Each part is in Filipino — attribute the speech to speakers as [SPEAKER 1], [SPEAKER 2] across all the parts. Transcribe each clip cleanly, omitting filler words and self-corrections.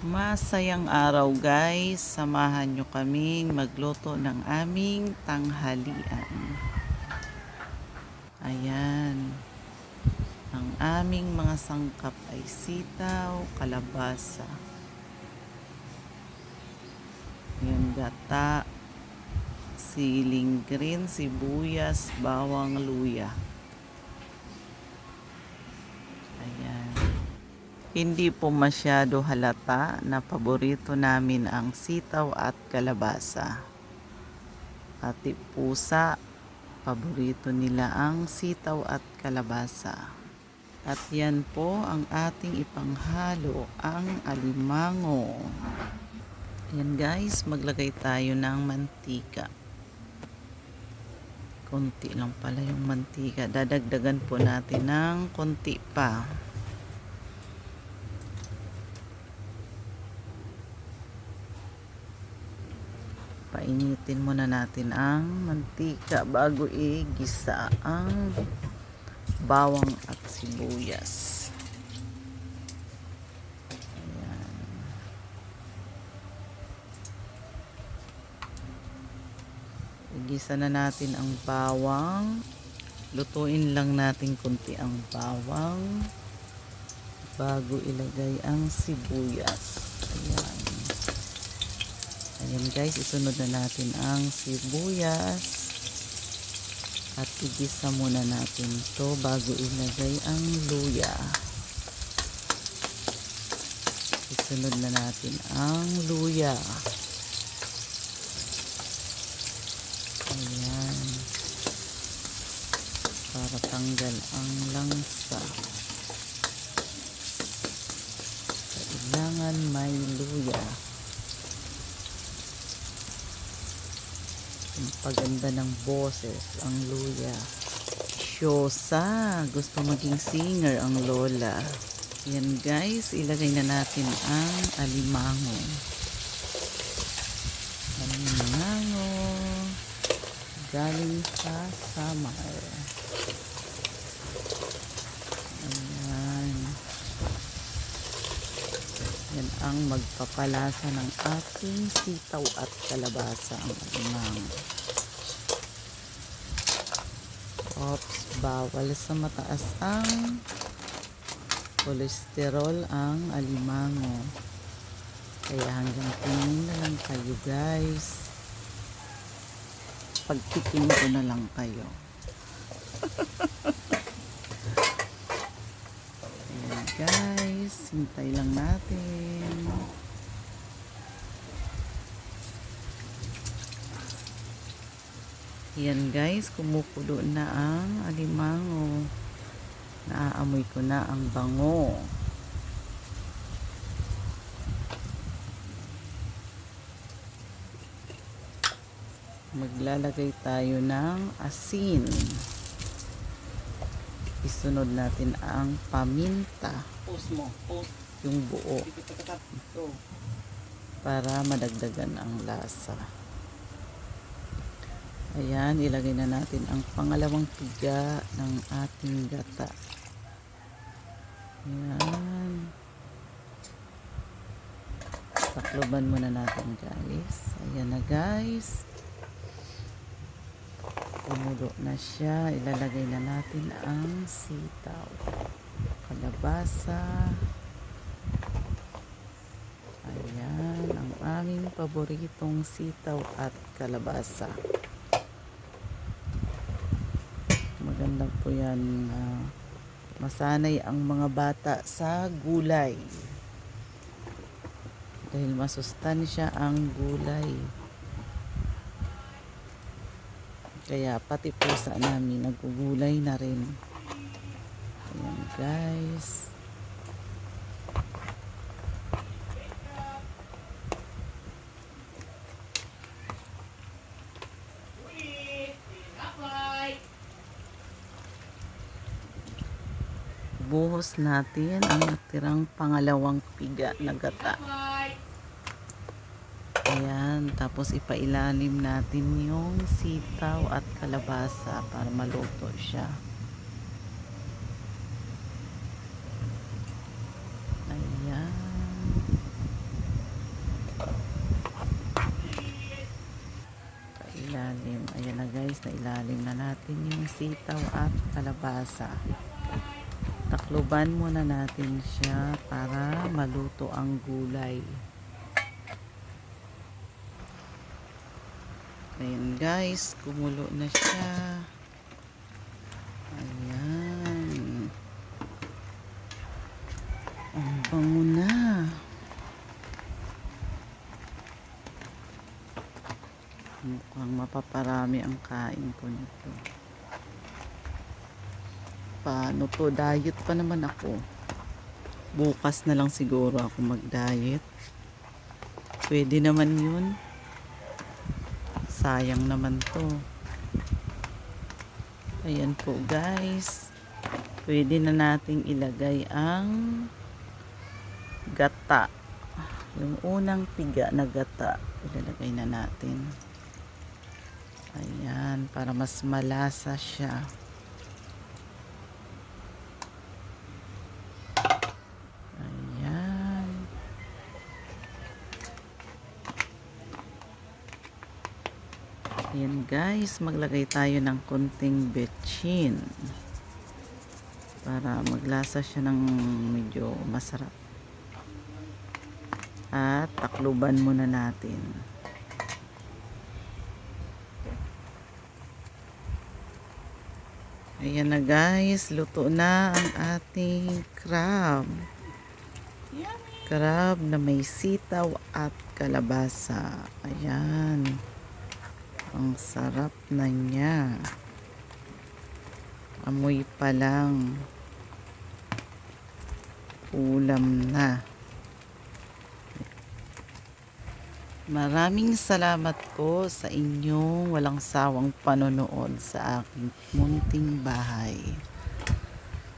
[SPEAKER 1] Masayang araw guys, samahan nyo kaming magluto ng aming tanghalian. Ayan, ang aming mga sangkap ay sitaw, kalabasa, yung gata, siling green, sibuyas, bawang, luya. Ayan. Hindi po masyado halata na paborito namin ang sitaw at kalabasa. Pati pusa, paborito nila ang sitaw at kalabasa. At yan po ang ating ipanghalo, ang alimango. Ayan guys, maglagay tayo ng mantika. Konti lang pala yung mantika. Dadagdagan po natin ng konti pa. Painitin muna natin ang mantika bago igisa ang bawang at sibuyas. Ayan. Igisa na natin ang bawang. Lutuin lang natin konti ang bawang bago ilagay ang sibuyas. Ayan. Ayan guys, isunod na natin ang sibuyas at igisa muna natin to bago ilagay ang luya. Isunod na natin ang luya. Ayan, para tanggal ang langsa. Kailangan may luya. Ang paganda ng boses, ang luya. Siyosa, gusto maging singer ang lola. Yan guys, ilagay na natin ang alimango. Alimango galing sa summer. Ayan. Yan ang magpapalasa ng ating sitaw at kalabasa, ang alimango. Oops, bawal sa mataas ang kolesterol ang alimango. Kaya hanggang tingin na lang kayo guys. Pagtikim ko na lang kayo. Ayan guys, hintay lang natin. Yan guys, kumukulo na ang alimango. Naaamoy ko na ang bango. Maglalagay tayo ng asin. Isunod natin ang paminta. Yung buo. Para madagdagan ang lasa. Ayan, ilagay na natin ang pangalawang piga ng ating gata. Ayan. Takloban muna natin guys. Ayan na guys. Kumulo na siya. Ilalagay na natin ang sitaw, kalabasa. Ayan, ang aming paboritong sitaw at kalabasa. Maganda po yan. Masanay ang mga bata sa gulay. Dahil masustansya ang gulay. Kaya pati pusa namin nagugulay na rin. Ayan guys. Buhos natin ang natirang pangalawang piga na gata. Ayan, tapos ipailalim natin yung sitaw at kalabasa para maluto siya. Ayan. guys, na ilalim na natin yung sitaw at kalabasa. Takluban muna natin siya para maluto ang gulay. Ayan guys, kumulo na siya. Ayan. Ang bango na. Mukhang mapaparami ang kain ko nito. Paano to? Diet pa naman ako. Bukas na lang siguro ako mag-diet. Pwede naman yun. Sayang naman to. Ayan po guys. Pwede na nating ilagay ang gata. Yung unang piga na gata. Ilalagay na natin. Ayan, para mas malasa siya. Ayan. Ayan guys, maglagay tayo ng konting betchin. Para maglasa siya ng medyo masarap. At takluban muna natin. Ayan na guys, luto na ang ating crab. Crab na may sitaw at kalabasa. Ayan. Ang sarap na niya. Amoy pa lang. Ulam na. Maraming salamat po sa inyong walang sawang panonood sa aking munting bahay.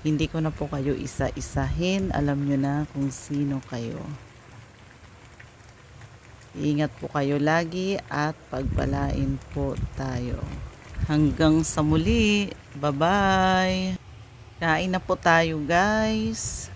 [SPEAKER 1] Hindi ko na po kayo isa-isahin. Alam nyo na kung sino kayo. Ingat po kayo lagi at pagpalain po tayo. Hanggang sa muli. Bye-bye. Kain na po tayo guys.